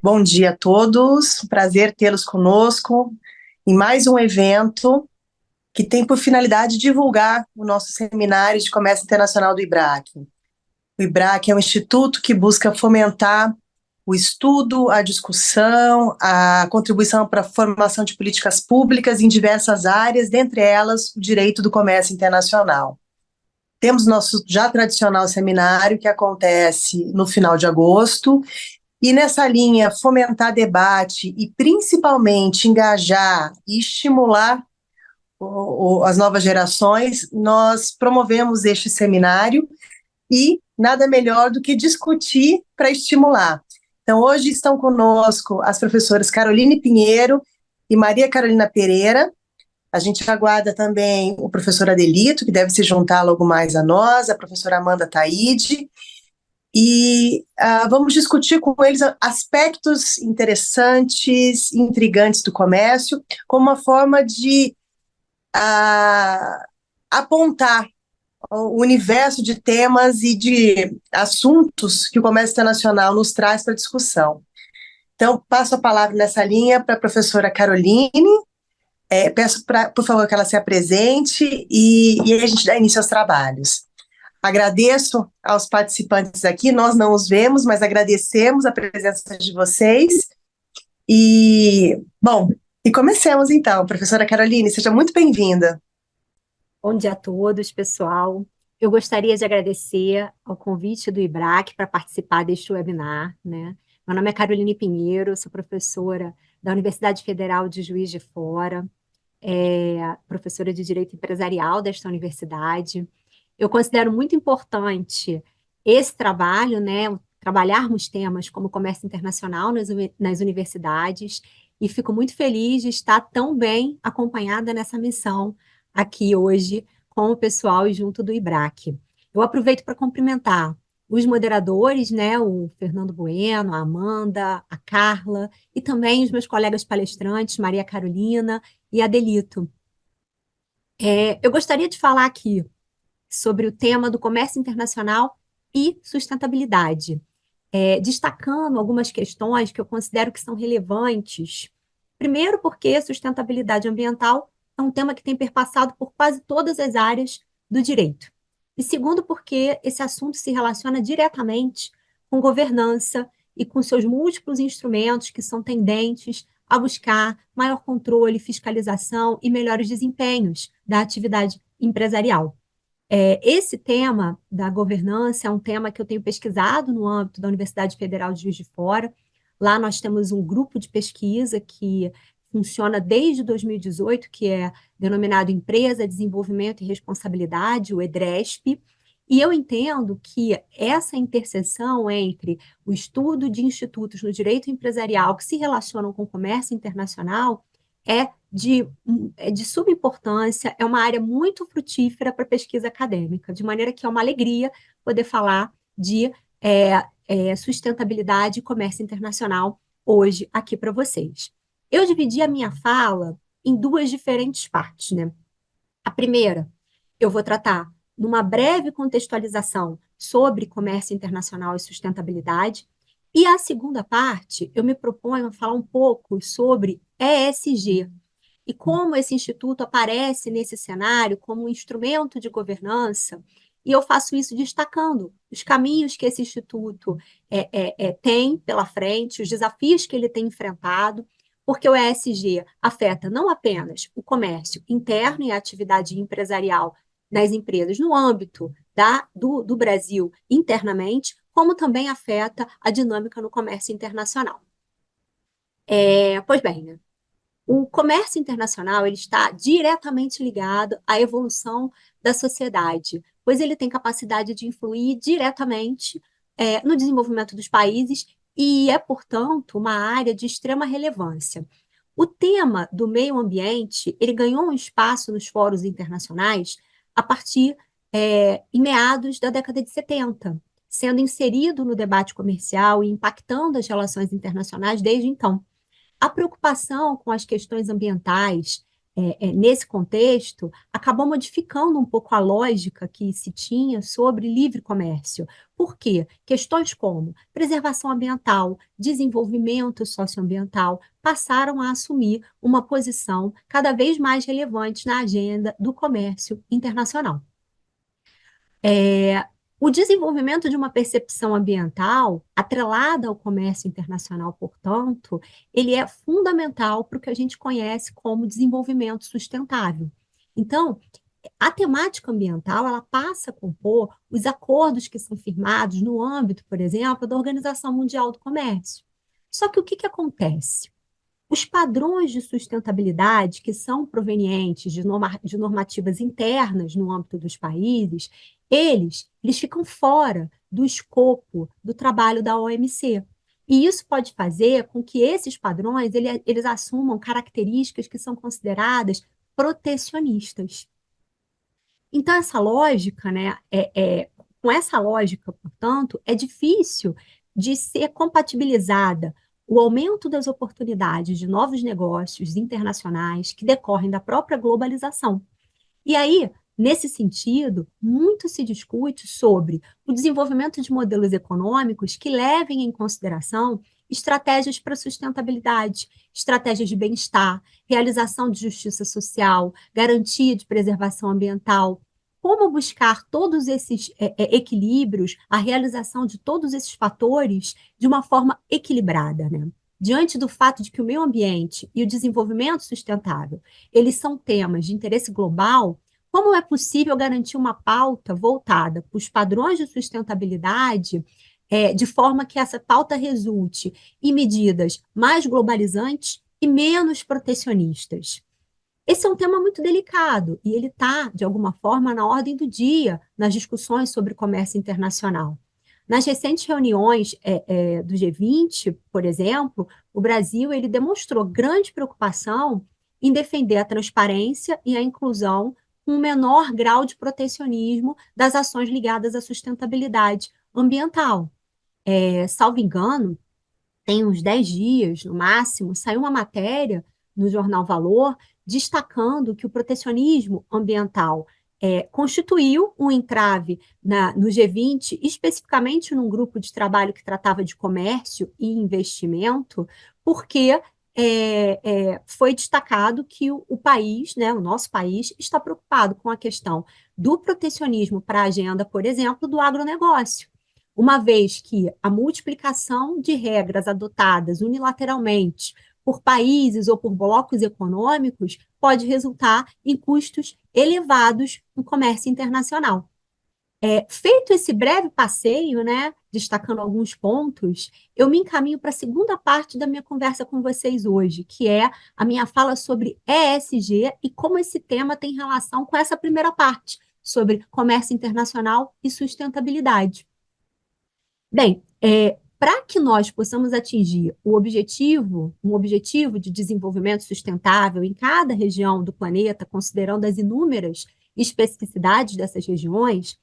Bom dia a todos, prazer tê-los conosco em mais um evento que tem por finalidade divulgar o nosso seminário de comércio internacional do IBRAC. O IBRAC é um instituto que busca fomentar o estudo, a discussão, a contribuição para a formação de políticas públicas em diversas áreas, dentre elas o direito do comércio internacional. Temos nosso já tradicional seminário que acontece no final de agosto. E nessa linha, fomentar debate e principalmente engajar e estimular as novas gerações, nós promovemos este seminário e nada melhor do que discutir para estimular. Então, hoje estão conosco as professoras Caroline Pinheiro e Maria Carolina Pereira. A gente aguarda também o professor Adelito, que deve se juntar logo mais a nós, a professora Amanda Taide, e vamos discutir com eles aspectos interessantes, intrigantes do comércio, como uma forma de apontar o universo de temas e de assuntos que o comércio internacional nos traz para discussão. Então, passo a palavra nessa linha para a professora Caroline. Peço, por favor, que ela se apresente e aí a gente dá início aos trabalhos. Agradeço aos participantes aqui, nós não os vemos, mas agradecemos a presença de vocês. E comecemos então. Professora Caroline, seja muito bem-vinda. Bom dia a todos, pessoal. Eu gostaria de agradecer ao convite do IBRAC para participar deste webinar, né? Meu nome é Caroline Pinheiro, sou professora da Universidade Federal de Juiz de Fora, professora de Direito Empresarial desta universidade. Eu considero muito importante esse trabalho, né? Trabalharmos temas como comércio internacional nas universidades, e fico muito feliz de estar tão bem acompanhada nessa missão aqui hoje com o pessoal junto do IBRAC. Eu aproveito para cumprimentar os moderadores, né, o Fernando Bueno, a Amanda, a Carla, e também os meus colegas palestrantes, Maria Carolina e Adelito. Eu gostaria de falar aqui sobre o tema do comércio internacional e sustentabilidade, destacando algumas questões que eu considero que são relevantes. Primeiro, porque sustentabilidade ambiental é um tema que tem perpassado por quase todas as áreas do direito. E segundo, porque esse assunto se relaciona diretamente com governança e com seus múltiplos instrumentos que são tendentes a buscar maior controle, fiscalização e melhores desempenhos da atividade empresarial. Esse tema da governança é um tema que eu tenho pesquisado no âmbito da Universidade Federal de Juiz de Fora. Lá nós temos um grupo de pesquisa que funciona desde 2018, que é denominado Empresa, Desenvolvimento e Responsabilidade, o EDRESP, e eu entendo que essa interseção entre o estudo de institutos no direito empresarial que se relacionam com o comércio internacional é de suma importância, é uma área muito frutífera para pesquisa acadêmica, de maneira que é uma alegria poder falar de sustentabilidade e comércio internacional hoje aqui para vocês. Eu dividi a minha fala em duas diferentes partes, né? A primeira, eu vou tratar numa breve contextualização sobre comércio internacional e sustentabilidade, e a segunda parte, eu me proponho a falar um pouco sobre ESG, e como esse instituto aparece nesse cenário como um instrumento de governança, e eu faço isso destacando os caminhos que esse instituto tem pela frente, os desafios que ele tem enfrentado, porque o ESG afeta não apenas o comércio interno e a atividade empresarial nas empresas no âmbito do Brasil internamente, como também afeta a dinâmica no comércio internacional. Pois bem, né? O comércio internacional ele está diretamente ligado à evolução da sociedade, pois ele tem capacidade de influir diretamente no desenvolvimento dos países e é, portanto, uma área de extrema relevância. O tema do meio ambiente ele ganhou um espaço nos fóruns internacionais a partir em meados da década de 70, sendo inserido no debate comercial e impactando as relações internacionais desde então. A preocupação com as questões ambientais nesse contexto, acabou modificando um pouco a lógica que se tinha sobre livre comércio. Por quê? Questões como preservação ambiental, desenvolvimento socioambiental passaram a assumir uma posição cada vez mais relevante na agenda do comércio internacional. O desenvolvimento de uma percepção ambiental atrelada ao comércio internacional, portanto, ele é fundamental para o que a gente conhece como desenvolvimento sustentável. Então, a temática ambiental, ela passa a compor os acordos que são firmados no âmbito, por exemplo, da Organização Mundial do Comércio. Só que o que acontece? Os padrões de sustentabilidade que são provenientes de normativas internas no âmbito dos países, eles ficam fora do escopo do trabalho da OMC. E isso pode fazer com que esses padrões eles assumam características que são consideradas protecionistas. Então, essa lógica, né, com essa lógica, portanto, é difícil de ser compatibilizada o aumento das oportunidades de novos negócios internacionais que decorrem da própria globalização. E aí, nesse sentido, muito se discute sobre o desenvolvimento de modelos econômicos que levem em consideração estratégias para sustentabilidade, estratégias de bem-estar, realização de justiça social, garantia de preservação ambiental. Como buscar todos esses equilíbrios, a realização de todos esses fatores de uma forma equilibrada, né? Diante do fato de que o meio ambiente e o desenvolvimento sustentável, eles são temas de interesse global, como é possível garantir uma pauta voltada para os padrões de sustentabilidade, de forma que essa pauta resulte em medidas mais globalizantes e menos protecionistas? Esse é um tema muito delicado e ele está, de alguma forma, na ordem do dia nas discussões sobre comércio internacional. Nas recentes reuniões do G20, por exemplo, o Brasil ele demonstrou grande preocupação em defender a transparência e a inclusão com um menor grau de protecionismo das ações ligadas à sustentabilidade ambiental. Salvo engano, tem uns 10 dias, no máximo, saiu uma matéria no jornal Valor destacando que o protecionismo ambiental constituiu um entrave no G20, especificamente num grupo de trabalho que tratava de comércio e investimento, porque foi destacado que o país, né, o nosso país, está preocupado com a questão do protecionismo para a agenda, por exemplo, do agronegócio, uma vez que a multiplicação de regras adotadas unilateralmente por países ou por blocos econômicos pode resultar em custos elevados no comércio internacional. Feito esse breve passeio, né, destacando alguns pontos, eu me encaminho para a segunda parte da minha conversa com vocês hoje, que é a minha fala sobre ESG e como esse tema tem relação com essa primeira parte, sobre comércio internacional e sustentabilidade. Bem, para que nós possamos atingir um objetivo de desenvolvimento sustentável em cada região do planeta, considerando as inúmeras especificidades dessas regiões,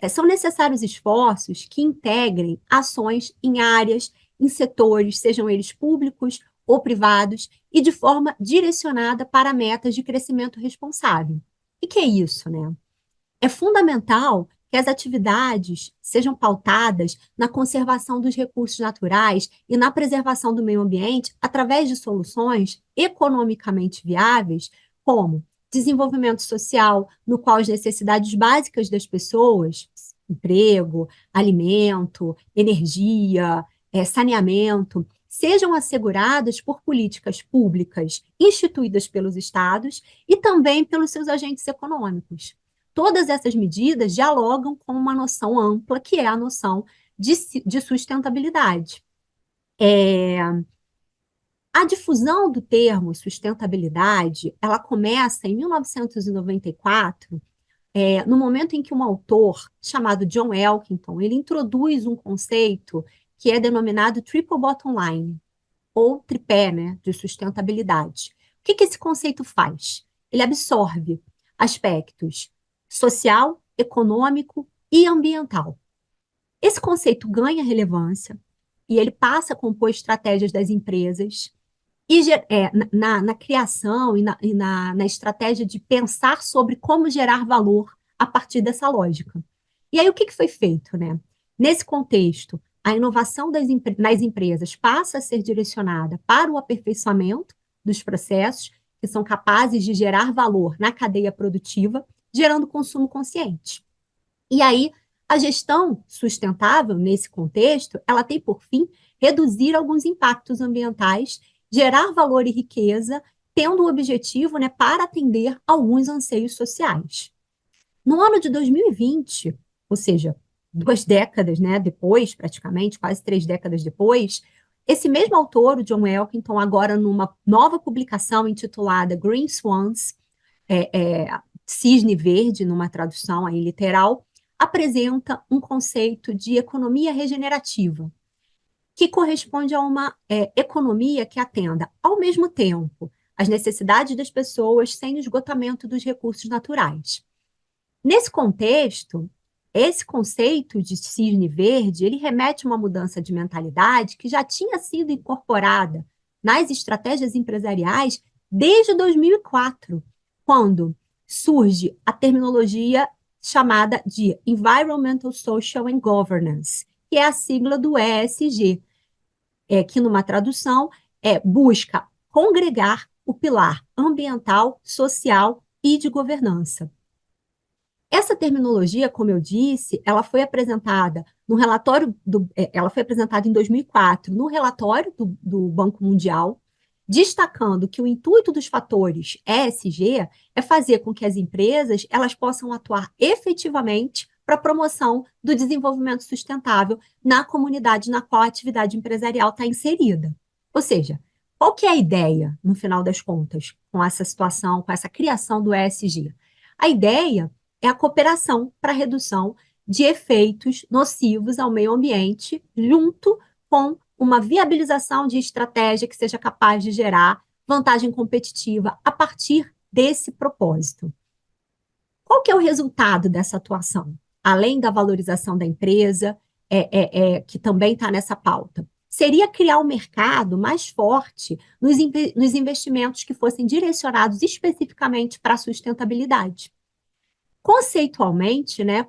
são necessários esforços que integrem ações em áreas, em setores, sejam eles públicos ou privados, e de forma direcionada para metas de crescimento responsável. E que é isso, né? É fundamental que as atividades sejam pautadas na conservação dos recursos naturais e na preservação do meio ambiente através de soluções economicamente viáveis, como desenvolvimento social, no qual as necessidades básicas das pessoas, emprego, alimento, energia, saneamento, sejam asseguradas por políticas públicas instituídas pelos estados e também pelos seus agentes econômicos. Todas essas medidas dialogam com uma noção ampla, que é a noção de sustentabilidade. A difusão do termo sustentabilidade, ela começa em 1994, no momento em que um autor chamado John Elkington, ele introduz um conceito que é denominado Triple Bottom Line, ou tripé, né, de sustentabilidade. O que esse conceito faz? Ele absorve aspectos social, econômico e ambiental. Esse conceito ganha relevância e ele passa a compor estratégias das empresas na criação na estratégia de pensar sobre como gerar valor a partir dessa lógica. E aí, o que foi feito, né? Nesse contexto, a inovação nas empresas passa a ser direcionada para o aperfeiçoamento dos processos que são capazes de gerar valor na cadeia produtiva, gerando consumo consciente. E aí, a gestão sustentável, nesse contexto, ela tem por fim reduzir alguns impactos ambientais, gerar valor e riqueza, tendo o objetivo, né, para atender alguns anseios sociais. No ano de 2020, ou seja, 2 décadas, né, depois, praticamente, quase 3 décadas depois, esse mesmo autor, o John Elkington, agora numa nova publicação intitulada Green Swans, Cisne Verde, numa tradução aí literal, apresenta um conceito de economia regenerativa, que corresponde a uma economia que atenda, ao mesmo tempo, às necessidades das pessoas sem o esgotamento dos recursos naturais. Nesse contexto, esse conceito de cisne verde, ele remete a uma mudança de mentalidade que já tinha sido incorporada nas estratégias empresariais desde 2004, quando surge a terminologia chamada de Environmental, Social and Governance, que é a sigla do ESG, que numa tradução busca congregar o pilar ambiental, social e de governança. Essa terminologia, como eu disse, ela foi apresentada no relatório ela foi apresentada em 2004 no relatório do Banco Mundial, destacando que o intuito dos fatores ESG é fazer com que as empresas elas possam atuar efetivamente para a promoção do desenvolvimento sustentável na comunidade na qual a atividade empresarial está inserida. Ou seja, qual que é a ideia, no final das contas, com essa situação, com essa criação do ESG? A ideia é a cooperação para a redução de efeitos nocivos ao meio ambiente, junto com uma viabilização de estratégia que seja capaz de gerar vantagem competitiva a partir desse propósito. Qual que é o resultado dessa atuação? Além da valorização da empresa, que também está nessa pauta, seria criar um mercado mais forte nos investimentos que fossem direcionados especificamente para a sustentabilidade. Conceitualmente, né,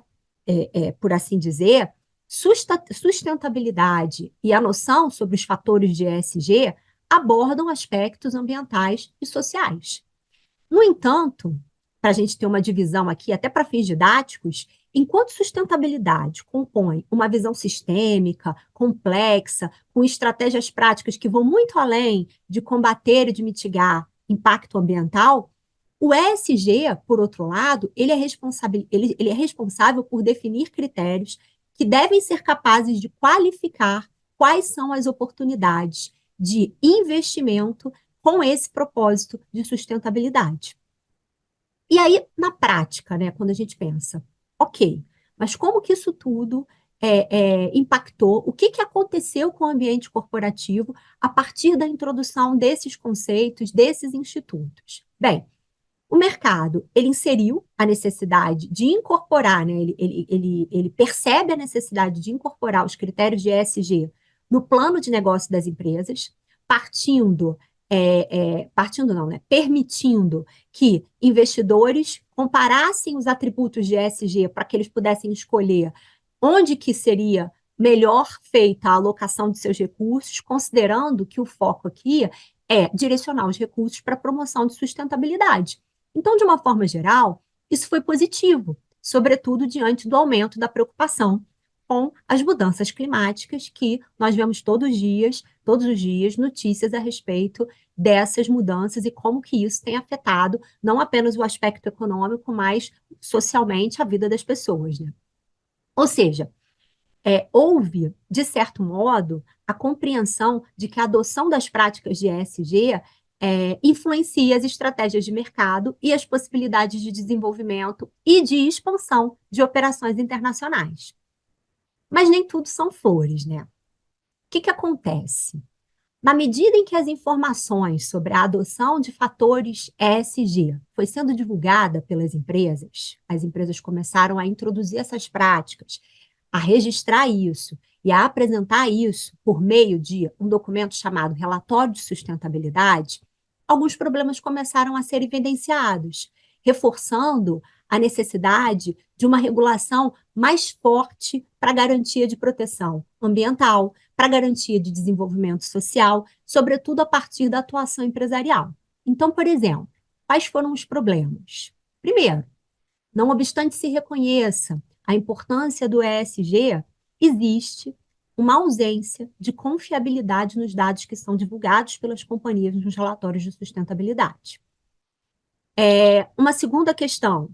por assim dizer, sustentabilidade e a noção sobre os fatores de ESG abordam aspectos ambientais e sociais. No entanto, para a gente ter uma divisão aqui, até para fins didáticos, enquanto sustentabilidade compõe uma visão sistêmica, complexa, com estratégias práticas que vão muito além de combater e de mitigar impacto ambiental, o ESG, por outro lado, ele é responsável por definir critérios que devem ser capazes de qualificar quais são as oportunidades de investimento com esse propósito de sustentabilidade. E aí, na prática, né, quando a gente pensa, ok, mas como que isso tudo impactou, o que aconteceu com o ambiente corporativo a partir da introdução desses conceitos, desses institutos? Bem, o mercado, ele inseriu a necessidade de incorporar, né, ele percebe a necessidade de incorporar os critérios de ESG no plano de negócio das empresas, permitindo que investidores comparassem os atributos de ESG para que eles pudessem escolher onde que seria melhor feita a alocação de seus recursos, considerando que o foco aqui é direcionar os recursos para a promoção de sustentabilidade. Então, de uma forma geral, isso foi positivo, sobretudo diante do aumento da preocupação com as mudanças climáticas que nós vemos todos os dias, notícias a respeito dessas mudanças e como que isso tem afetado não apenas o aspecto econômico, mas socialmente a vida das pessoas, né? Ou seja, houve, de certo modo, a compreensão de que a adoção das práticas de ESG influencia as estratégias de mercado e as possibilidades de desenvolvimento e de expansão de operações internacionais. Mas nem tudo são flores, né? O que acontece? Na medida em que as informações sobre a adoção de fatores ESG foi sendo divulgada pelas empresas, as empresas começaram a introduzir essas práticas, a registrar isso e a apresentar isso por meio de um documento chamado Relatório de Sustentabilidade, alguns problemas começaram a ser evidenciados, reforçando a necessidade de uma regulação mais forte para garantia de proteção ambiental, para garantia de desenvolvimento social, sobretudo a partir da atuação empresarial. Então, por exemplo, quais foram os problemas? Primeiro, não obstante se reconheça a importância do ESG, existe uma ausência de confiabilidade nos dados que são divulgados pelas companhias nos relatórios de sustentabilidade. Uma segunda questão,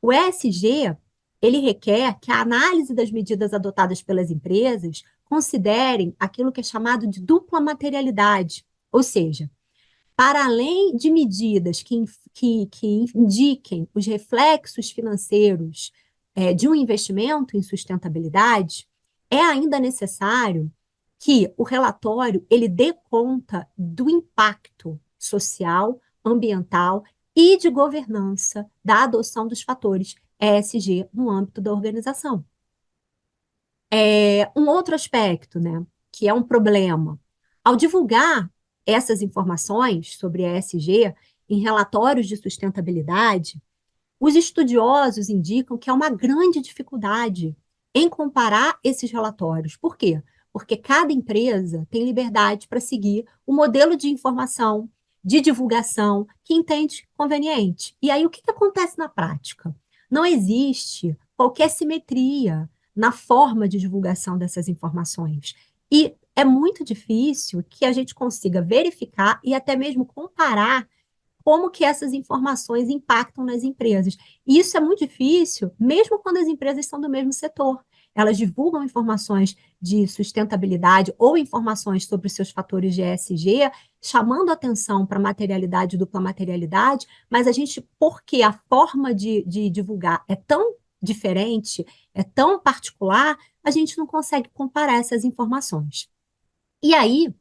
o ESG, ele requer que a análise das medidas adotadas pelas empresas considerem aquilo que é chamado de dupla materialidade, ou seja, para além de medidas que indiquem os reflexos financeiros de um investimento em sustentabilidade, é ainda necessário que o relatório ele dê conta do impacto social, ambiental e de governança da adoção dos fatores ESG no âmbito da organização. Um outro aspecto, né, que é um problema, ao divulgar essas informações sobre ESG em relatórios de sustentabilidade, os estudiosos indicam que há uma grande dificuldade em comparar esses relatórios. Por quê? Porque cada empresa tem liberdade para seguir o modelo de informação, de divulgação que entende conveniente. E aí, o que acontece na prática? Não existe qualquer simetria na forma de divulgação dessas informações. E é muito difícil que a gente consiga verificar e até mesmo comparar como que essas informações impactam nas empresas. E isso é muito difícil, mesmo quando as empresas são do mesmo setor. Elas divulgam informações de sustentabilidade ou informações sobre seus fatores de ESG, chamando atenção para materialidade e dupla materialidade, mas a gente, porque a forma de divulgar é tão diferente, é tão particular, a gente não consegue comparar essas informações. E aí,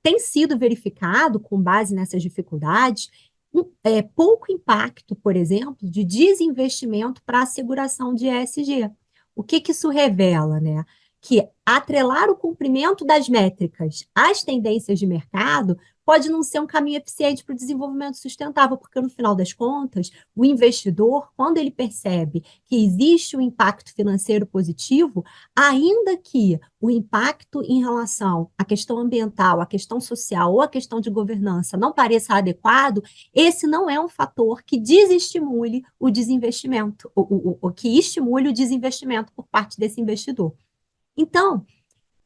tem sido verificado, com base nessas dificuldades, pouco impacto, por exemplo, de desinvestimento para a asseguração de ESG. O que isso revela, né? Que atrelar o cumprimento das métricas às tendências de mercado pode não ser um caminho eficiente para o desenvolvimento sustentável, porque no final das contas, o investidor, quando ele percebe que existe um impacto financeiro positivo, ainda que o impacto em relação à questão ambiental, à questão social ou à questão de governança não pareça adequado, esse não é um fator que desestimule o desinvestimento, o que estimule o desinvestimento por parte desse investidor. Então,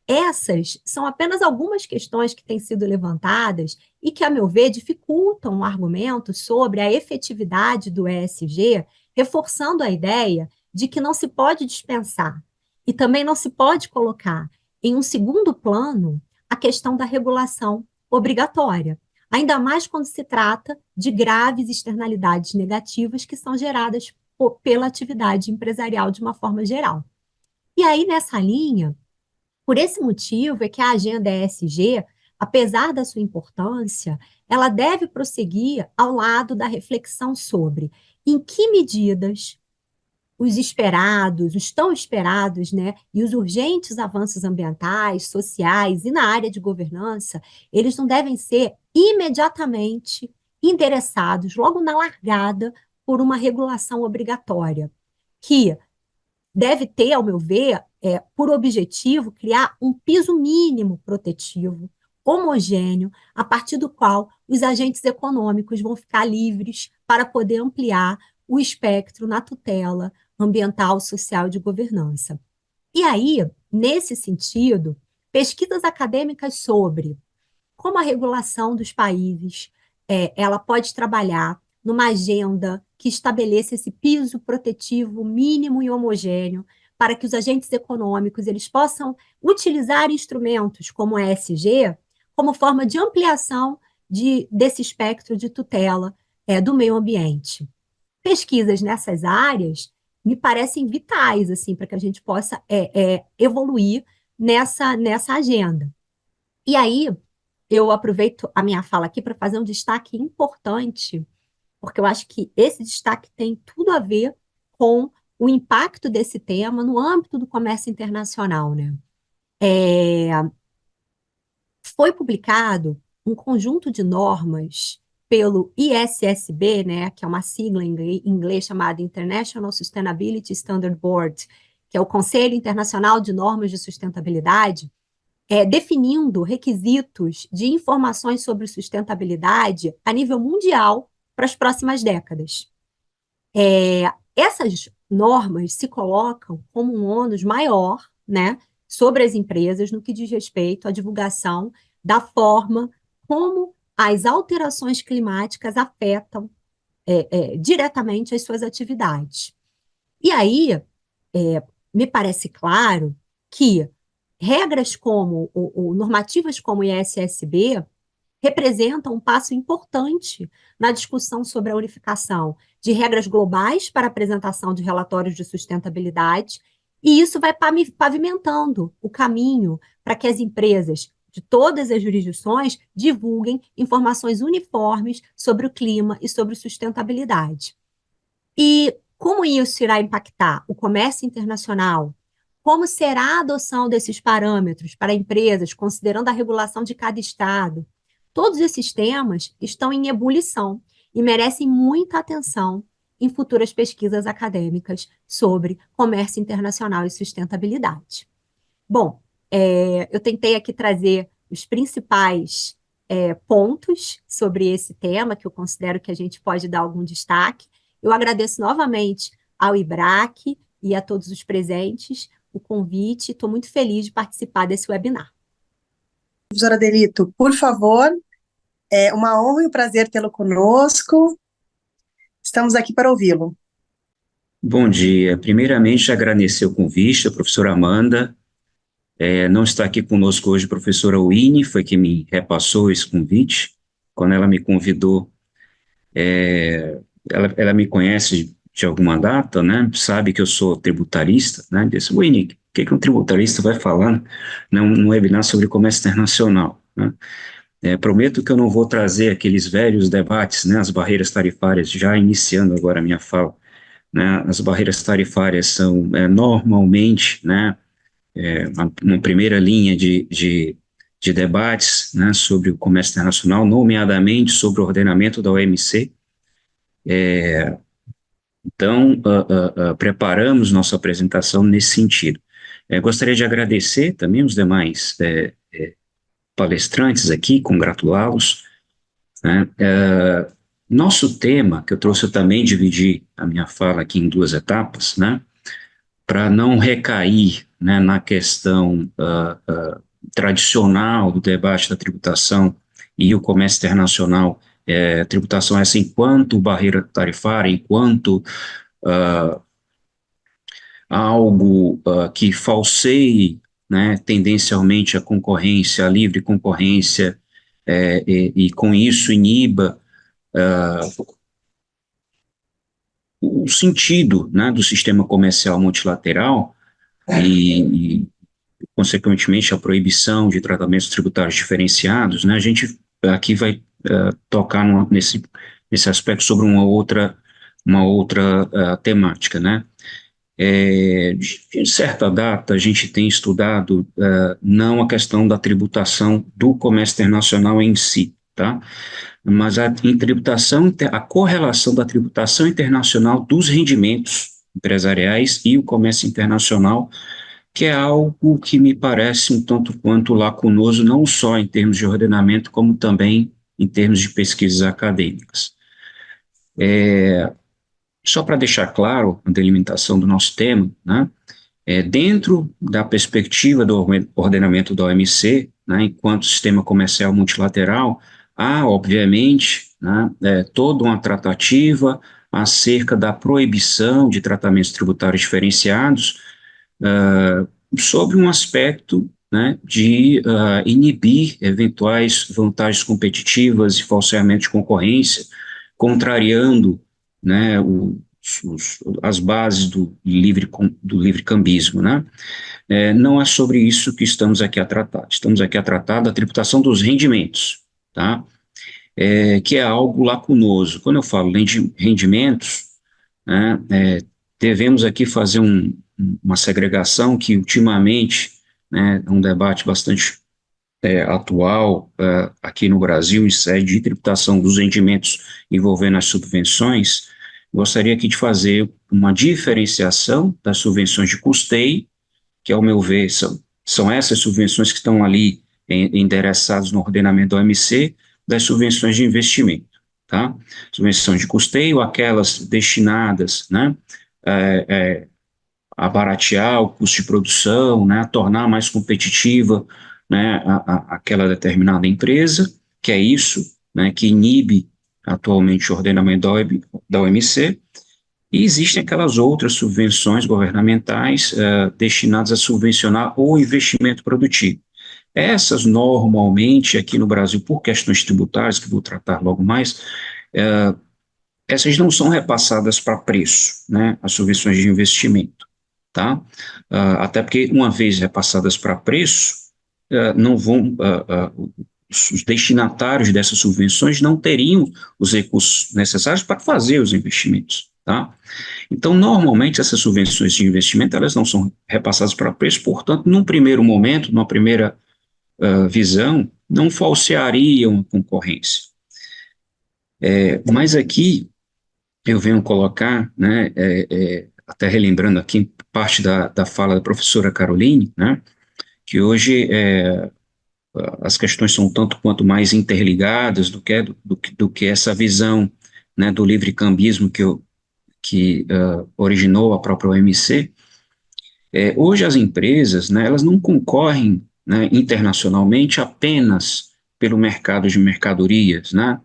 essas são apenas algumas questões que têm sido levantadas e que, a meu ver, dificultam o argumento sobre a efetividade do ESG, reforçando a ideia de que não se pode dispensar e também não se pode colocar em um segundo plano a questão da regulação obrigatória, ainda mais quando se trata de graves externalidades negativas que são geradas pela atividade empresarial de uma forma geral. E aí, nessa linha, por esse motivo é que a agenda ESG, apesar da sua importância, ela deve prosseguir ao lado da reflexão sobre em que medidas os esperados, os tão esperados, né, e os urgentes avanços ambientais, sociais e na área de governança, eles não devem ser imediatamente endereçados logo na largada por uma regulação obrigatória, que deve ter, ao meu ver, por objetivo criar um piso mínimo protetivo, homogêneo, a partir do qual os agentes econômicos vão ficar livres para poder ampliar o espectro na tutela ambiental, social e de governança. E aí, nesse sentido, pesquisas acadêmicas sobre como a regulação dos países ela pode trabalhar numa agenda que estabeleça esse piso protetivo mínimo e homogêneo para que os agentes econômicos eles possam utilizar instrumentos como o ESG como forma de ampliação desse espectro de tutela do meio ambiente. Pesquisas nessas áreas me parecem vitais assim, para que a gente possa evoluir nessa agenda. E aí, eu aproveito a minha fala aqui para fazer um destaque importante, porque eu acho que esse destaque tem tudo a ver com o impacto desse tema no âmbito do comércio internacional, né? É, foi publicado um conjunto de normas pelo ISSB, né, que é uma sigla em inglês chamada International Sustainability Standard Board, que é o Conselho Internacional de Normas de Sustentabilidade, definindo requisitos de informações sobre sustentabilidade a nível mundial para as próximas décadas. Essas normas se colocam como um ônus maior, né, sobre as empresas no que diz respeito à divulgação da forma como as alterações climáticas afetam diretamente as suas atividades. E aí, me parece claro que regras como, ou normativas como o ISSB representam um passo importante na discussão sobre a unificação de regras globais para a apresentação de relatórios de sustentabilidade, e isso vai pavimentando o caminho para que as empresas de todas as jurisdições divulguem informações uniformes sobre o clima e sobre sustentabilidade. E como isso irá impactar o comércio internacional? Como será a adoção desses parâmetros para empresas, considerando a regulação de cada estado? Todos esses temas estão em ebulição e merecem muita atenção em futuras pesquisas acadêmicas sobre comércio internacional e sustentabilidade. Bom, eu tentei aqui trazer os principais pontos sobre esse tema, que eu considero que a gente pode dar algum destaque. Eu agradeço novamente ao IBRAC e a todos os presentes o convite. Estou muito feliz de participar desse webinar. Professora Delito, por favor, é uma honra e um prazer tê-lo conosco. Estamos aqui para ouvi-lo. Bom dia. Primeiramente, agradecer o convite da professora Amanda. Não está aqui conosco hoje a professora Winnie, foi quem me repassou esse convite. Quando ela me convidou, ela me conhece de alguma data, né? Sabe que eu sou tributarista, né? Disse, Winnie, o que um tributarista vai falar num webinar sobre comércio internacional, né? Prometo que eu não vou trazer aqueles velhos debates, né? As barreiras tarifárias, já iniciando agora a minha fala, né? As barreiras tarifárias são normalmente, né? Uma primeira linha de debates, né, sobre o comércio internacional, nomeadamente sobre o ordenamento da OMC. Então, preparamos nossa apresentação nesse sentido. Gostaria de agradecer também os demais palestrantes aqui, congratulá-los, né. Nosso tema, que eu trouxe, eu também dividi a minha fala aqui em duas etapas, né, para não recair, né, na questão tradicional do debate da tributação e o comércio internacional, tributação essa enquanto barreira tarifária, enquanto algo que falseie, né, tendencialmente a concorrência, a livre concorrência, e com isso iniba o sentido, né, do sistema comercial multilateral e consequentemente, a proibição de tratamentos tributários diferenciados, né, a gente aqui vai tocar nesse aspecto sobre uma outra temática, né. De certa data, a gente tem estudado não a questão da tributação do comércio internacional em si, tá, mas a correlação da tributação internacional dos rendimentos empresariais e o comércio internacional, que é algo que me parece um tanto quanto lacunoso, não só em termos de ordenamento, como também em termos de pesquisas acadêmicas. Só para deixar claro a delimitação do nosso tema, né, dentro da perspectiva do ordenamento da OMC, né, enquanto sistema comercial multilateral, há, obviamente, né, toda uma tratativa acerca da proibição de tratamentos tributários diferenciados, sobre um aspecto, né, de inibir eventuais vantagens competitivas e falseamento de concorrência, contrariando, né, as bases do livre cambismo, né. Não é sobre isso que estamos aqui a tratar. Estamos aqui a tratar da tributação dos rendimentos, tá, que é algo lacunoso. Quando eu falo de rendimentos, né, devemos aqui fazer uma segregação que ultimamente né, um debate bastante atual aqui no Brasil, em sede de tributação dos rendimentos envolvendo as subvenções. Gostaria aqui de fazer uma diferenciação das subvenções de custeio, que, ao meu ver, são essas subvenções que estão ali endereçadas no ordenamento do OMC, das subvenções de investimento, tá? Subvenção de custeio, aquelas destinadas, né, a baratear o custo de produção, né, a tornar mais competitiva, né, aquela determinada empresa, que é isso, né, que inibe atualmente o ordenamento da OMC, e existem aquelas outras subvenções governamentais destinadas a subvencionar o investimento produtivo. Essas, normalmente, aqui no Brasil, por questões tributárias, que vou tratar logo mais, essas não são repassadas para preço, né, as subvenções de investimento, tá? Até porque, uma vez repassadas para preço, não vão, os destinatários dessas subvenções não teriam os recursos necessários para fazer os investimentos, tá? Então, normalmente, essas subvenções de investimento, elas não são repassadas para preço, portanto, num primeiro momento, numa primeira visão, não falseariam a concorrência. Mas aqui, eu venho colocar, né, até relembrando aqui parte da fala da professora Caroline, né, que hoje as questões são tanto quanto mais interligadas do que essa visão, né, do livre-cambismo que originou a própria OMC. Hoje as empresas, né, elas não concorrem, né, internacionalmente apenas pelo mercado de mercadorias, né?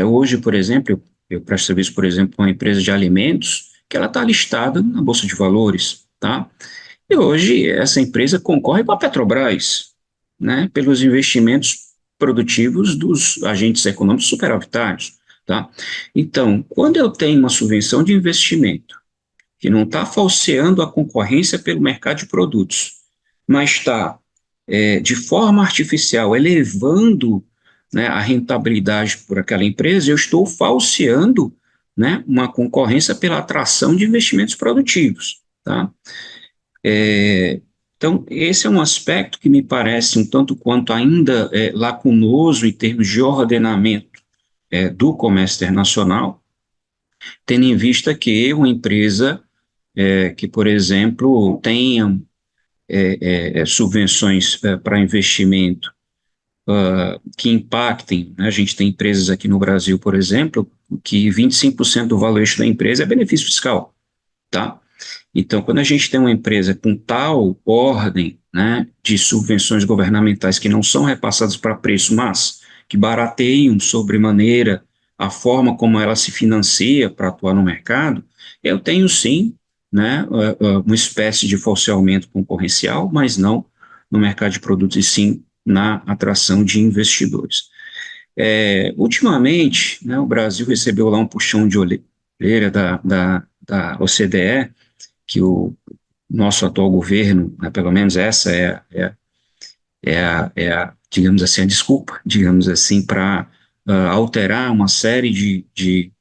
Hoje, por exemplo, eu presto serviço, por exemplo, para uma empresa de alimentos que ela está listada na Bolsa de Valores, tá? E hoje essa empresa concorre com a Petrobras, né, pelos investimentos produtivos dos agentes econômicos superavitários, tá? Então, quando eu tenho uma subvenção de investimento que não está falseando a concorrência pelo mercado de produtos, mas está, de forma artificial, elevando, né, a rentabilidade por aquela empresa, eu estou falseando, né, uma concorrência pela atração de investimentos produtivos, tá? Então, esse é um aspecto que me parece um tanto quanto ainda lacunoso em termos de ordenamento do comércio internacional, tendo em vista que uma empresa que, por exemplo, tenha subvenções para investimento que impactem, né? A gente tem empresas aqui no Brasil, por exemplo, que 25% do valor eixo da empresa é benefício fiscal, tá? Então, quando a gente tem uma empresa com tal ordem, né, de subvenções governamentais que não são repassadas para preço, mas que barateiam sobremaneira a forma como ela se financia para atuar no mercado, eu tenho sim, né, uma espécie de falseamento concorrencial, mas não no mercado de produtos, e sim na atração de investidores. Ultimamente, né, o Brasil recebeu lá um puxão de orelha da OCDE, que o nosso atual governo, né, pelo menos essa digamos assim, a desculpa, digamos assim, para alterar uma série de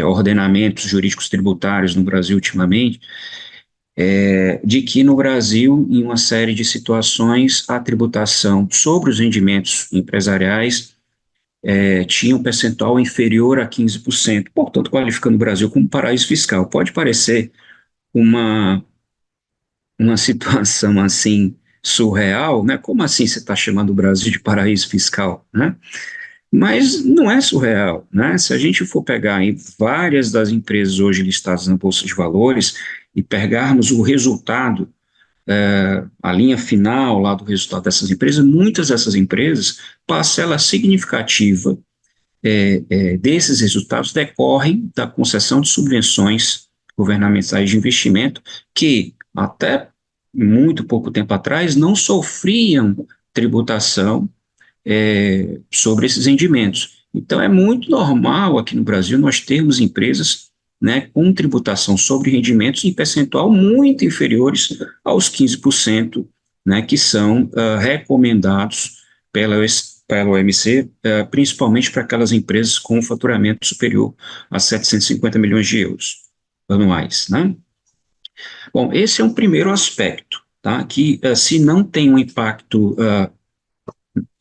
ordenamentos jurídicos tributários no Brasil ultimamente, de que no Brasil, em uma série de situações, a tributação sobre os rendimentos empresariais tinha um percentual inferior a 15%, portanto, qualificando o Brasil como paraíso fiscal. Pode parecer uma situação assim surreal, né? Como assim você está chamando o Brasil de paraíso fiscal, né? Mas não é surreal, né? Se a gente for pegar em várias das empresas hoje listadas na Bolsa de Valores e pegarmos o resultado, a linha final lá do resultado dessas empresas, muitas dessas empresas, parcela significativa desses resultados decorrem da concessão de subvenções governamentais de investimento que, até muito pouco tempo atrás, não sofriam tributação sobre esses rendimentos. Então, é muito normal aqui no Brasil nós termos empresas, né, com tributação sobre rendimentos em percentual muito inferiores aos 15%, né, que são recomendados pela OMC, principalmente para aquelas empresas com faturamento superior a 750 milhões de euros anuais, né? Bom, esse é um primeiro aspecto, tá? Que se não tem um impacto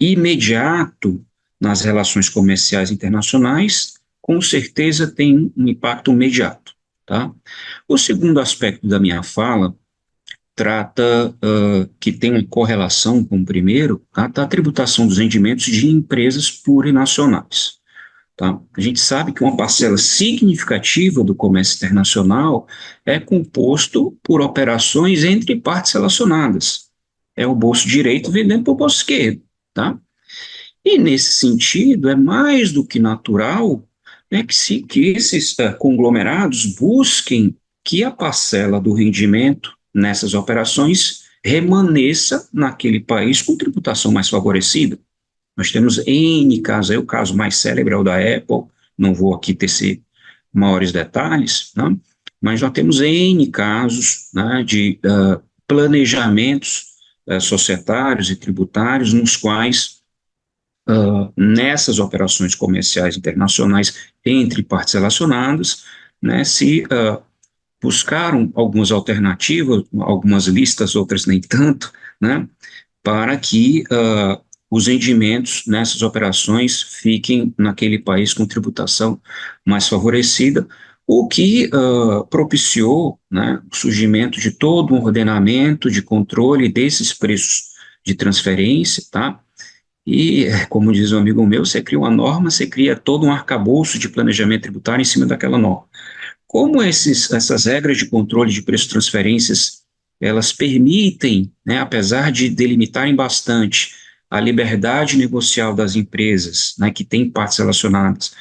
imediato nas relações comerciais internacionais, com certeza tem um impacto imediato, tá? O segundo aspecto da minha fala trata que tem uma correlação com o primeiro, tá? Da tributação dos rendimentos de empresas plurinacionais. Tá? A gente sabe que uma parcela significativa do comércio internacional é composto por operações entre partes relacionadas. É o bolso direito vendendo para o bolso esquerdo. Tá? E, nesse sentido, é mais do que natural, né, que esses conglomerados busquem que a parcela do rendimento nessas operações remaneça naquele país com tributação mais favorecida. Nós temos N casos, aí o caso mais célebre é o da Apple, não vou aqui tecer maiores detalhes, né? Mas nós temos N casos, né, de planejamentos societários e tributários nos quais, nessas operações comerciais internacionais entre partes relacionadas, né, se buscaram algumas alternativas, algumas listas, outras nem tanto, né, para que os rendimentos nessas operações fiquem naquele país com tributação mais favorecida, o que propiciou, né, o surgimento de todo um ordenamento de controle desses preços de transferência, tá? E, como diz um amigo meu, você cria uma norma, você cria todo um arcabouço de planejamento tributário em cima daquela norma. Como essas regras de controle de preço de transferências, elas permitem, né, apesar de delimitarem bastante a liberdade negocial das empresas, né, que têm partes relacionadas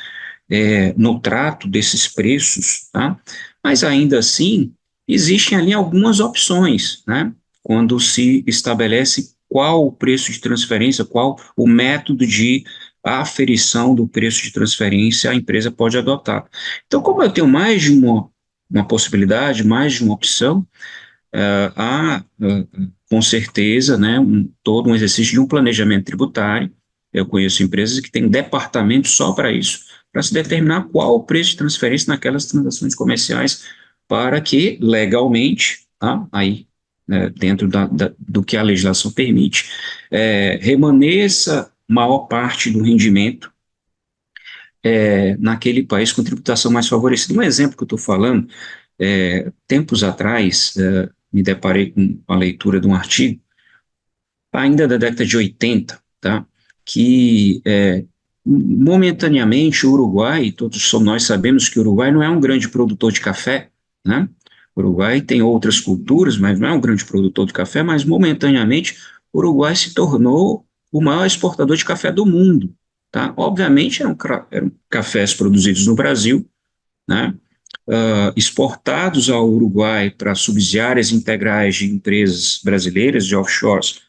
no trato desses preços, tá? Mas ainda assim, existem ali algumas opções, né, quando se estabelece qual o preço de transferência, qual o método de aferição do preço de transferência a empresa pode adotar. Então, como eu tenho mais de uma possibilidade, mais de uma opção, há, com certeza, né, todo um exercício de um planejamento tributário. Eu conheço empresas que têm departamentos só para isso, para se determinar qual o preço de transferência naquelas transações comerciais, para que, legalmente, tá, aí, dentro do que a legislação permite, remaneça maior parte do rendimento naquele país com tributação mais favorecida. Um exemplo que eu estou falando, tempos atrás, me deparei com a leitura de um artigo, ainda da década de 80, tá? Que momentaneamente o Uruguai, todos nós sabemos que o Uruguai não é um grande produtor de café, né? O Uruguai tem outras culturas, mas não é um grande produtor de café, mas momentaneamente o Uruguai se tornou o maior exportador de café do mundo, tá? Obviamente eram cafés produzidos no Brasil, né? Exportados ao Uruguai para subsidiárias integrais de empresas brasileiras, de offshores,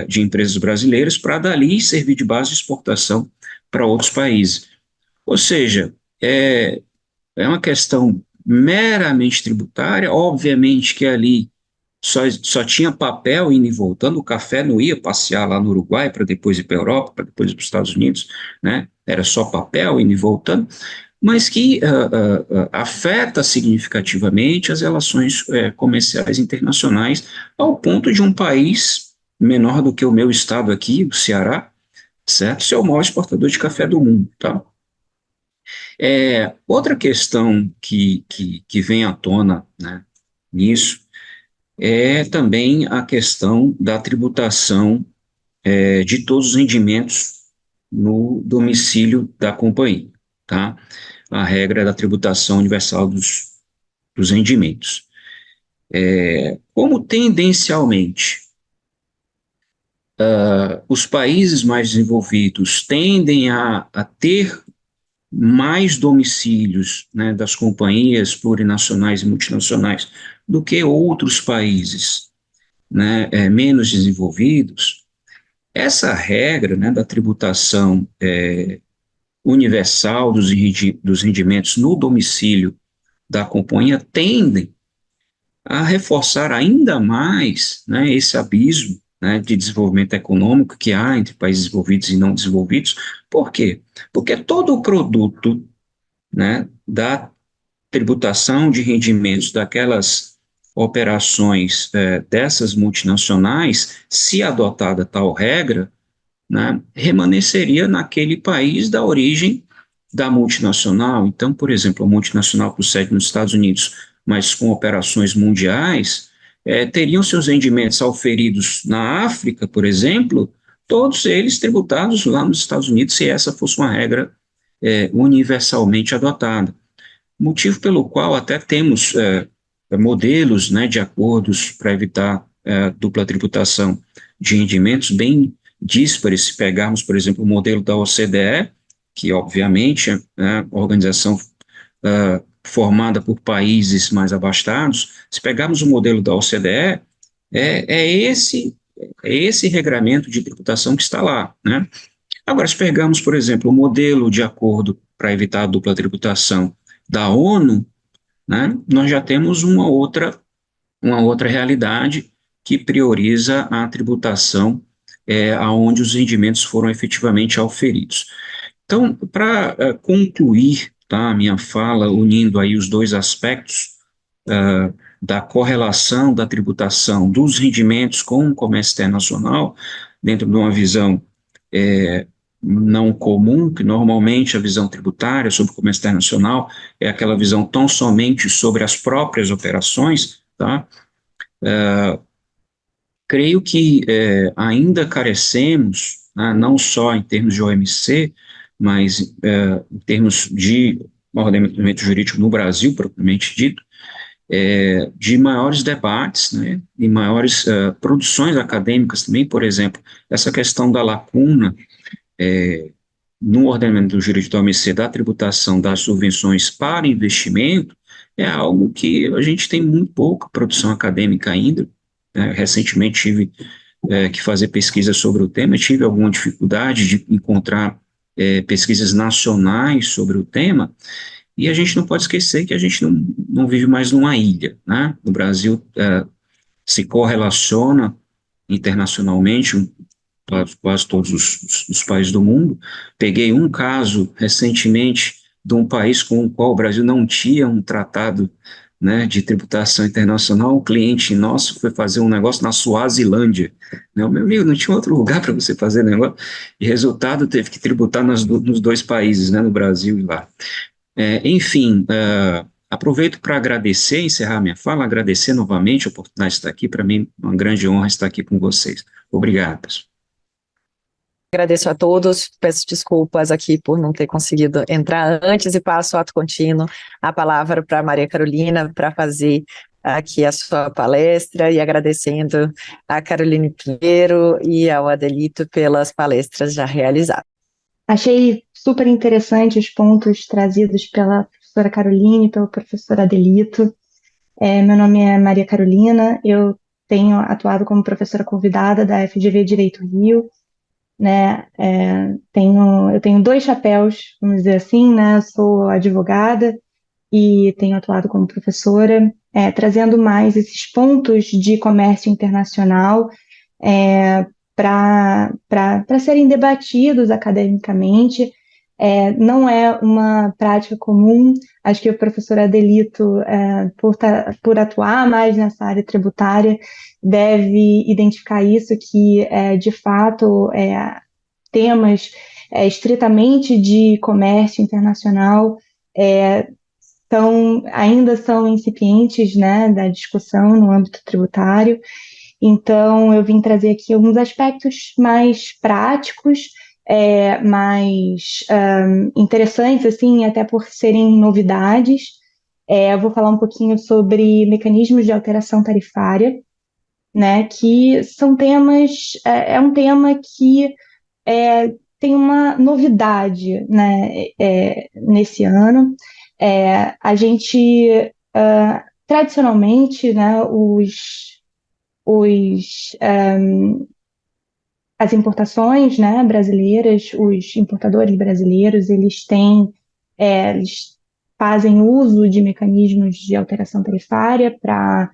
de empresas brasileiras, para dali servir de base de exportação para outros países. Ou seja, é uma questão meramente tributária, obviamente que ali só tinha papel indo e voltando, o café não ia passear lá no Uruguai para depois ir para a Europa, para depois ir para os Estados Unidos, né? Era só papel indo e voltando, mas que afeta significativamente as relações comerciais internacionais, ao ponto de um país menor do que o meu estado aqui, o Ceará, certo? Ser o maior exportador de café do mundo, tá? Outra questão que vem à tona, né, nisso é também a questão da tributação de todos os rendimentos no domicílio da companhia, tá? A regra da tributação universal dos rendimentos. Como tendencialmente os países mais desenvolvidos tendem a ter mais domicílios, né, das companhias plurinacionais e multinacionais do que outros países, né, menos desenvolvidos, essa regra, né, da tributação universal dos rendimentos no domicílio da companhia tendem a reforçar ainda mais, né, esse abismo, né, de desenvolvimento econômico que há entre países desenvolvidos e não desenvolvidos. Por quê? Porque todo o produto, né, da tributação de rendimentos daquelas operações dessas multinacionais, se adotada tal regra, né, remanesceria naquele país da origem da multinacional. Então, por exemplo, a multinacional com sede nos Estados Unidos, mas com operações mundiais, teriam seus rendimentos auferidos na África, por exemplo, todos eles tributados lá nos Estados Unidos, se essa fosse uma regra universalmente adotada. Motivo pelo qual até temos modelos, né, de acordos para evitar dupla tributação de rendimentos bem díspares. Se pegarmos, por exemplo, o modelo da OCDE, que obviamente é uma organização formada por países mais abastados, se pegarmos o modelo da OCDE, é esse regramento de tributação que está lá, né? Agora, se pegarmos, por exemplo, o modelo de acordo para evitar a dupla tributação da ONU, né, nós já temos uma outra realidade que prioriza a tributação aonde os rendimentos foram efetivamente auferidos. Então, para concluir, tá, a minha fala, unindo aí os dois aspectos da correlação da tributação dos rendimentos com o comércio internacional, dentro de uma visão não comum, que normalmente a visão tributária sobre o comércio internacional é aquela visão tão somente sobre as próprias operações, tá? Creio que ainda carecemos, né, não só em termos de OMC, mas em termos de ordenamento jurídico no Brasil, propriamente dito, de maiores debates, né, e maiores produções acadêmicas também. Por exemplo, essa questão da lacuna no ordenamento jurídico da OMC da tributação das subvenções para investimento é algo que a gente tem muito pouca produção acadêmica ainda. Recentemente tive que fazer pesquisa sobre o tema, tive alguma dificuldade de encontrar pesquisas nacionais sobre o tema, e a gente não pode esquecer que a gente não vive mais numa ilha, né? O Brasil se correlaciona internacionalmente, quase todos os países do mundo. Peguei um caso recentemente de um país com o qual o Brasil não tinha um tratado, né, de tributação internacional. Um cliente nosso foi fazer um negócio na Suazilândia, né? Meu amigo, não tinha outro lugar para você fazer negócio, e resultado teve que tributar nos dois países, né, no Brasil e lá. Enfim, aproveito para agradecer, encerrar minha fala, agradecer novamente a oportunidade de estar aqui. Para mim, uma grande honra estar aqui com vocês. Obrigado, pessoal. Agradeço a todos, peço desculpas aqui por não ter conseguido entrar antes e passo ato contínuo a palavra para a Maria Carolina para fazer aqui a sua palestra, e agradecendo a Caroline Pinheiro e ao Adelito pelas palestras já realizadas. Achei super interessante os pontos trazidos pela professora Caroline e pelo professor Adelito. Meu nome é Maria Carolina, eu tenho atuado como professora convidada da FGV Direito Rio, né? Eu tenho dois chapéus, vamos dizer assim, né? Eu sou advogada e tenho atuado como professora, trazendo mais esses pontos de comércio internacional para serem debatidos academicamente. Não é uma prática comum. Acho que o professor Adelito, por atuar mais nessa área tributária, deve identificar isso, que de fato temas estritamente de comércio internacional ainda são incipientes, né, da discussão no âmbito tributário. Então, eu vim trazer aqui alguns aspectos mais práticos, mais interessantes, assim, até por serem novidades. Eu vou falar um pouquinho sobre mecanismos de alteração tarifária, né, que são temas, um tema que tem uma novidade, né, nesse ano. A gente, tradicionalmente, né, as importações, né, brasileiras, os importadores brasileiros, eles fazem uso de mecanismos de alteração tarifária para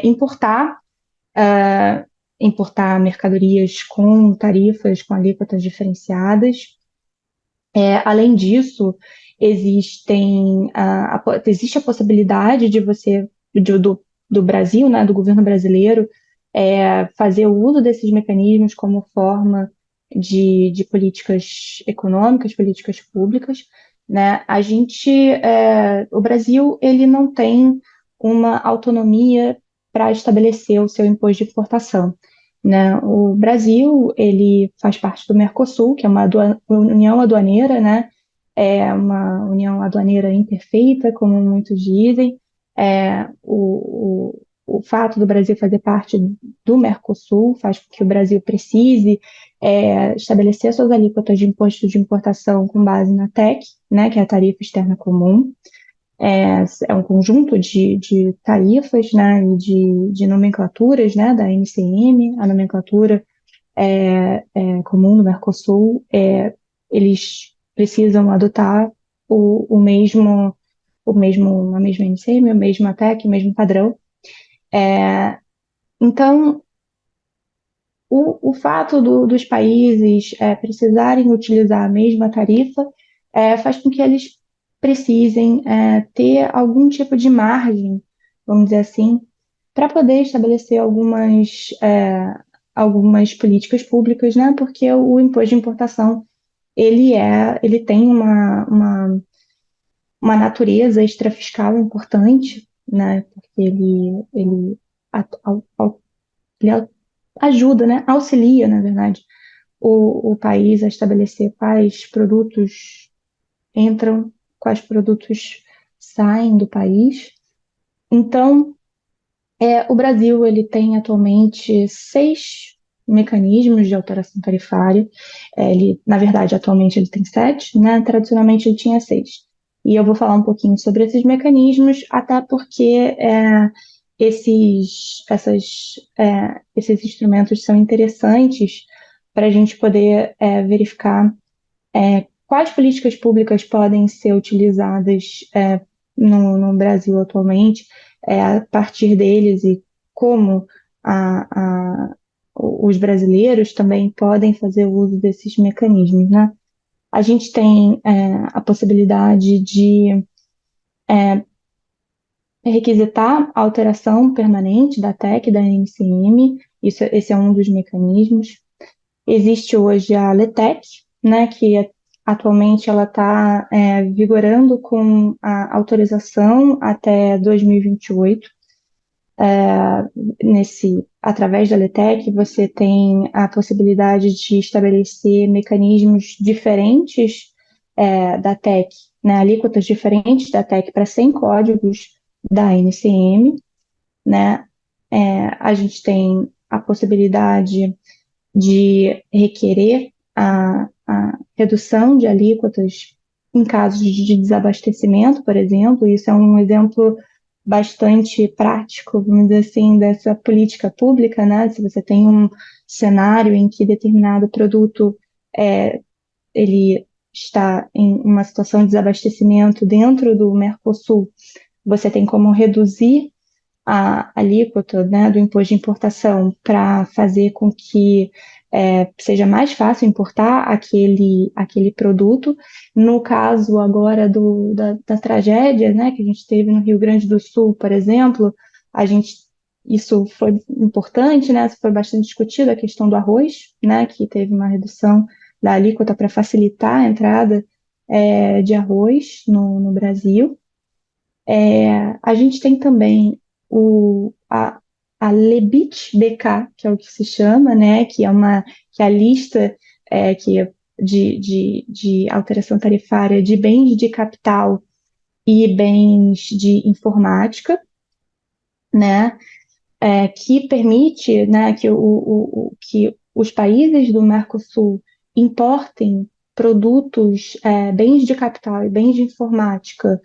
importar mercadorias com tarifas, com alíquotas diferenciadas. Além disso, existe a possibilidade de do Brasil, né, do governo brasileiro, fazer o uso desses mecanismos como forma de políticas econômicas, políticas públicas, né? O Brasil, ele não tem uma autonomia para estabelecer o seu imposto de importação, né? O Brasil, ele faz parte do Mercosul, que é uma união aduaneira, né? É uma união aduaneira imperfeita, como muitos dizem. O fato do Brasil fazer parte do Mercosul faz com que o Brasil precise estabelecer suas alíquotas de imposto de importação com base na TEC, né, que é a Tarifa Externa Comum. É um conjunto de tarifas, né, e de nomenclaturas, né, da NCM, a nomenclatura comum do Mercosul. Eles precisam adotar a mesma NCM, a mesma TEC, o mesmo padrão. Então, o fato dos países precisarem utilizar a mesma tarifa faz com que eles precisem ter algum tipo de margem, vamos dizer assim, para poder estabelecer algumas políticas públicas, né? Porque o imposto de importação ele tem uma natureza extrafiscal importante, né? Porque ele ajuda, né? Auxilia, na verdade, o país a estabelecer quais produtos entram, quais produtos saem do país. Então, o Brasil ele tem atualmente 6 mecanismos de alteração tarifária. Na verdade, atualmente ele tem 7, né? Tradicionalmente ele tinha 6. E eu vou falar um pouquinho sobre esses mecanismos, até porque esses instrumentos são interessantes para a gente poder verificar quais políticas públicas podem ser utilizadas no Brasil atualmente, a partir deles, e como os brasileiros também podem fazer uso desses mecanismos, né? A gente tem a possibilidade de requisitar a alteração permanente da TEC e da NCM. Esse é um dos mecanismos. Existe hoje a LETEC, né, que atualmente ela está vigorando com a autorização até 2028. Através da LETEC, você tem a possibilidade de estabelecer mecanismos diferentes da TEC, né, alíquotas diferentes da TEC para 100 códigos da NCM, né? A gente tem a possibilidade de requerer a redução de alíquotas em casos de desabastecimento, por exemplo. Isso é um exemplo bastante prático, vamos dizer assim, dessa política pública, né? Se você tem um cenário em que determinado produto ele está em uma situação de desabastecimento dentro do Mercosul, você tem como reduzir a alíquota, né, do imposto de importação para fazer com que seja mais fácil importar aquele produto. No caso agora da tragédia, né, que a gente teve no Rio Grande do Sul, por exemplo, isso foi importante, né, foi bastante discutido, a questão do arroz, né, que teve uma redução da alíquota para facilitar a entrada de arroz no Brasil. A gente tem também a LEBIT-BK, que é o que se chama, né, que é a lista de alteração tarifária de bens de capital e bens de informática, né, que permite, né, que os países do Mercosul importem produtos, bens de capital e bens de informática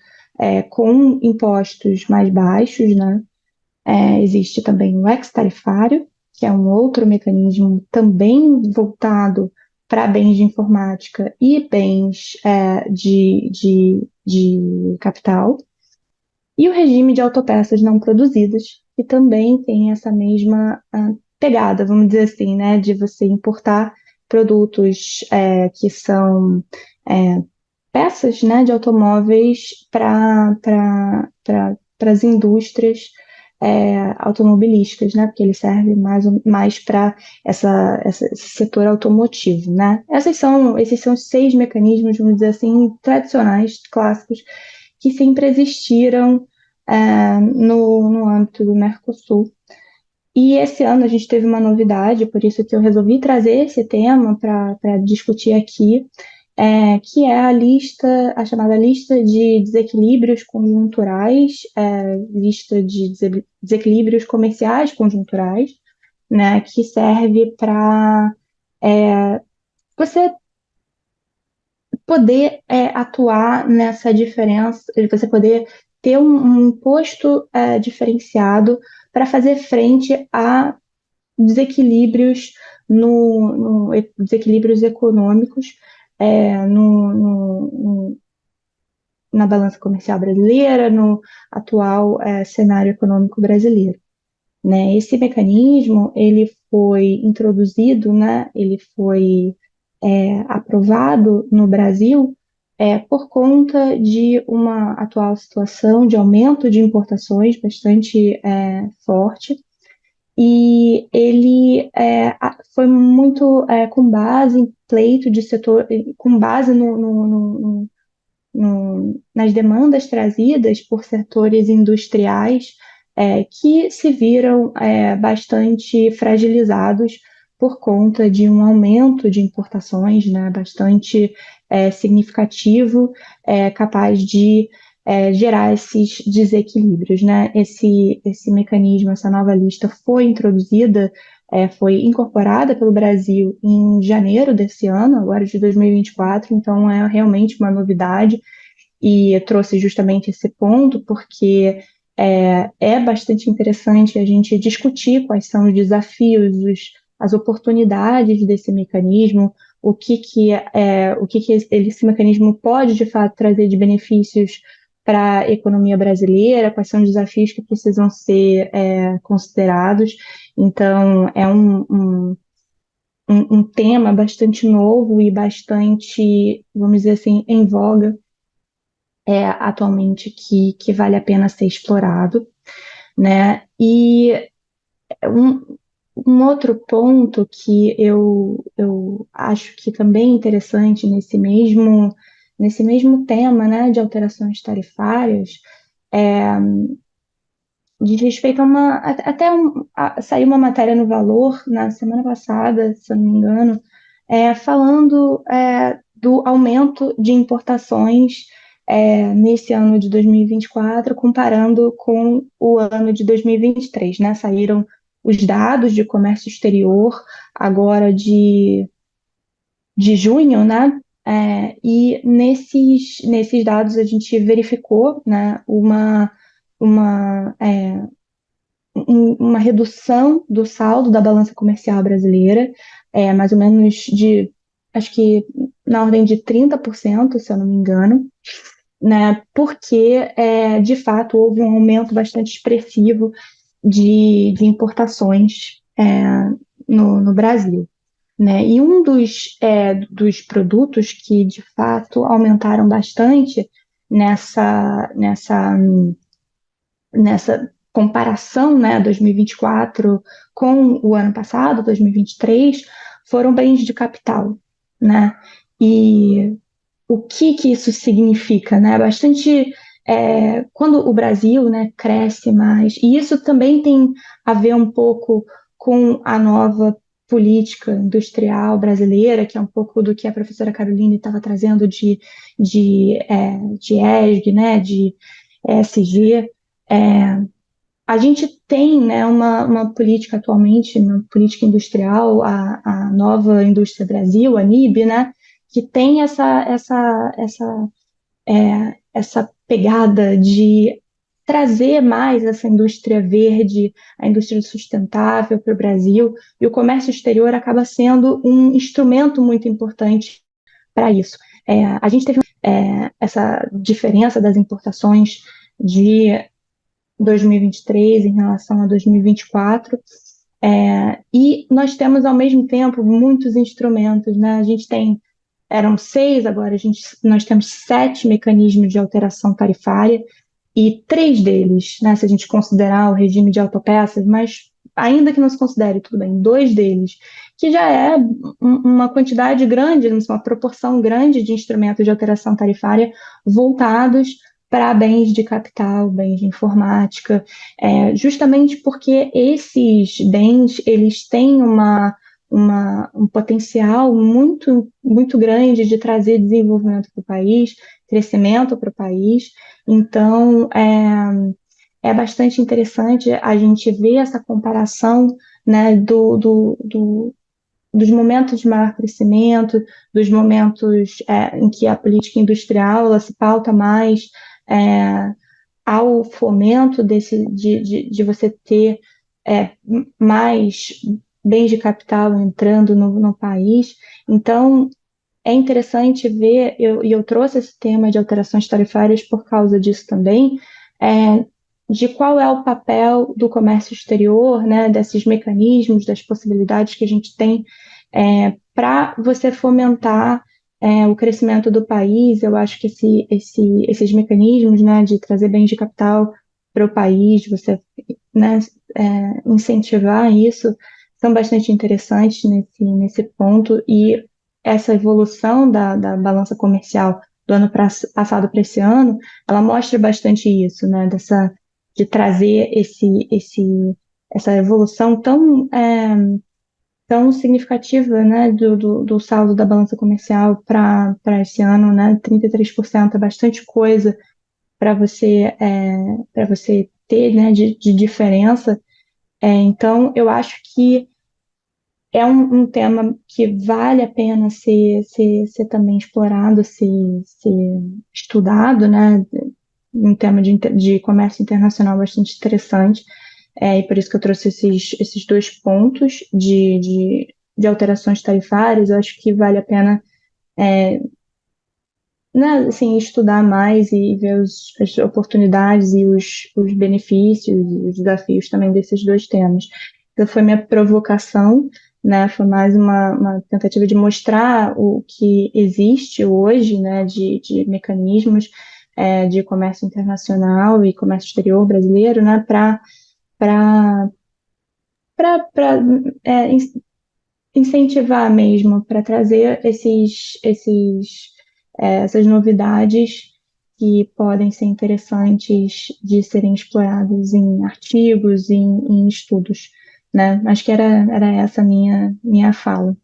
com impostos mais baixos, né? Existe também o ex-tarifário, que é um outro mecanismo também voltado para bens de informática e bens de capital. E o regime de autopeças não produzidas, que também tem essa mesma pegada, vamos dizer assim, né, de você importar produtos que são peças, né, de automóveis para as indústrias automobilísticas, né? Porque ele serve mais para esse setor automotivo, né? Esses são os 6 mecanismos, vamos dizer assim, tradicionais, clássicos, que sempre existiram no âmbito do Mercosul. E esse ano a gente teve uma novidade, por isso que eu resolvi trazer esse tema para discutir aqui, que é a chamada lista de desequilíbrios conjunturais, lista de desequilíbrios comerciais conjunturais, né, que serve para você poder atuar nessa diferença, você poder ter um imposto diferenciado para fazer frente a desequilíbrios desequilíbrios econômicos na balança comercial brasileira, no atual cenário econômico brasileiro, né? Esse mecanismo ele foi introduzido, né? Ele foi aprovado no Brasil por conta de uma atual situação de aumento de importações bastante forte. E ele foi muito com base em pleito de setor, com base nas demandas trazidas por setores industriais que se viram bastante fragilizados por conta de um aumento de importações, né, bastante significativo, capaz de gerar esses desequilíbrios, né? Esse mecanismo, essa nova lista foi introduzida, foi incorporada pelo Brasil em janeiro desse ano, agora de 2024, então é realmente uma novidade e trouxe justamente esse ponto, porque é bastante interessante a gente discutir quais são os desafios, as oportunidades desse mecanismo, o que esse mecanismo pode, de fato, trazer de benefícios para a economia brasileira, quais são os desafios que precisam ser considerados. Então, é um tema bastante novo e bastante, vamos dizer assim, em voga atualmente, que vale a pena ser explorado, né? E um outro ponto que eu acho que também é interessante nesse mesmo tema, né, de alterações tarifárias, diz respeito saiu uma matéria no Valor na semana passada, se eu não me engano, falando do aumento de importações nesse ano de 2024, comparando com o ano de 2023, né? Saíram os dados de comércio exterior agora de junho, né? E nesses dados a gente verificou, né, uma redução do saldo da balança comercial brasileira, mais ou menos acho que na ordem de 30%, se eu não me engano, né, porque, de fato, houve um aumento bastante expressivo de importações no Brasil, né? E um dos produtos que, de fato, aumentaram bastante nessa comparação, né, 2024 com o ano passado, 2023, foram bens de capital, né? E o que isso significa, né? Bastante quando o Brasil, né, cresce mais, e isso também tem a ver um pouco com a nova política industrial brasileira, que é um pouco do que a professora Caroline estava trazendo de ESG, né, de ESG. A gente tem, né, uma política atualmente, uma política industrial, a nova Indústria Brasil, a NIB, né, que tem essa pegada de trazer mais essa indústria verde, a indústria sustentável para o Brasil, e o comércio exterior acaba sendo um instrumento muito importante para isso. A gente teve essa diferença das importações de 2023 em relação a 2024, e nós temos, ao mesmo tempo, muitos instrumentos, né? A gente eram 6, agora nós temos 7 mecanismos de alteração tarifária, e 3 deles, né, se a gente considerar o regime de autopeças, mas ainda que não se considere, tudo bem, 2 deles, que já é uma quantidade grande, uma proporção grande de instrumentos de alteração tarifária voltados para bens de capital, bens de informática, justamente porque esses bens, eles têm um potencial muito, muito grande de trazer desenvolvimento para o país, crescimento para o país. Então, é bastante interessante a gente ver essa comparação, né, dos momentos de maior crescimento, dos momentos em que a política industrial ela se pauta mais ao fomento de você ter mais bens de capital entrando no país. Então, é interessante ver, e eu trouxe esse tema de alterações tarifárias por causa disso também, de qual é o papel do comércio exterior, né, desses mecanismos, das possibilidades que a gente tem para você fomentar o crescimento do país. Eu acho que esses mecanismos, né, de trazer bens de capital para o país, você, né, incentivar isso, são bastante interessantes nesse ponto, e essa evolução da balança comercial do ano passado para esse ano, ela mostra bastante isso, né, de trazer essa evolução tão significativa, né, do saldo da balança comercial para esse ano, né, 33% é bastante coisa para você ter, né, de diferença. Então, eu acho que é um tema que vale a pena ser também explorado, ser estudado, né, um tema de comércio internacional bastante interessante. E por isso que eu trouxe esses 2 pontos de alterações tarifárias. Eu acho que vale a pena né, assim, estudar mais e ver as oportunidades e os benefícios e os desafios também desses 2 temas. Então, foi minha provocação, né, foi mais uma tentativa de mostrar o que existe hoje, né, de mecanismos de comércio internacional e comércio exterior brasileiro, né, para incentivar mesmo, para trazer essas novidades que podem ser interessantes de serem exploradas em artigos, em estudos, né? Acho que era essa a minha fala.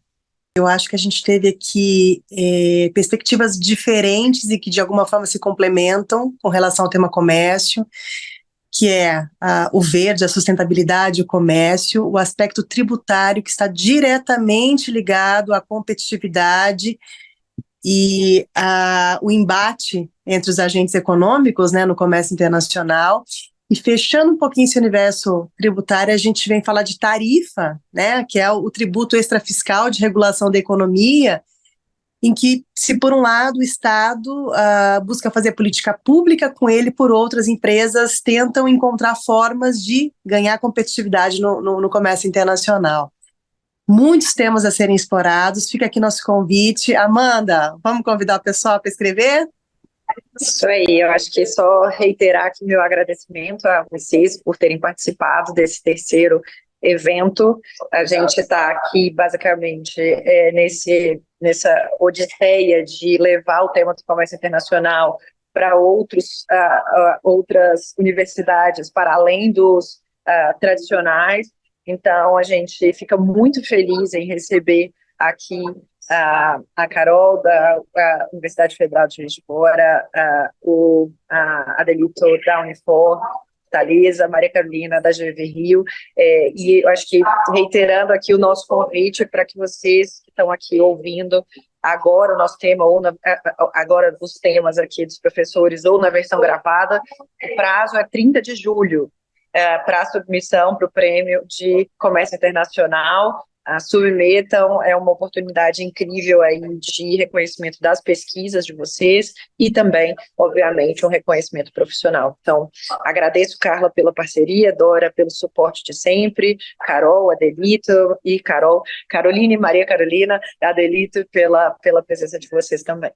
Eu acho que a gente teve aqui perspectivas diferentes e que de alguma forma se complementam com relação ao tema comércio, que é o verde, a sustentabilidade, o comércio, o aspecto tributário, que está diretamente ligado à competitividade e o embate entre os agentes econômicos, né, no comércio internacional. E fechando um pouquinho esse universo tributário, a gente vem falar de tarifa, né, que é o tributo extrafiscal de regulação da economia, em que, se por um lado o Estado busca fazer política pública com ele, por outras empresas tentam encontrar formas de ganhar competitividade no comércio internacional. Muitos temas a serem explorados, fica aqui nosso convite. Amanda, vamos convidar o pessoal para escrever? Isso aí, eu acho que é só reiterar aqui meu agradecimento a vocês por terem participado desse 3º evento. A gente está aqui basicamente nessa odisseia de levar o tema do comércio internacional para outras universidades, para além dos tradicionais. Então, a gente fica muito feliz em receber aqui a Carol, da Universidade Federal de Juiz de Fora, o Adelito da Unifor, Thalisa, Maria Carolina, da GV Rio, e eu acho que reiterando aqui o nosso convite para que vocês que estão aqui ouvindo agora o nosso tema, ou agora os temas aqui dos professores, ou na versão gravada, o prazo é 30 de julho, para a submissão para o Prêmio de Comércio Internacional. Submetam, é uma oportunidade incrível aí de reconhecimento das pesquisas de vocês e também, obviamente, um reconhecimento profissional. Então, agradeço, Carla, pela parceria, Dora, pelo suporte de sempre, Carol, Adelito e Caroline, Maria Carolina, Adelito, pela presença de vocês também.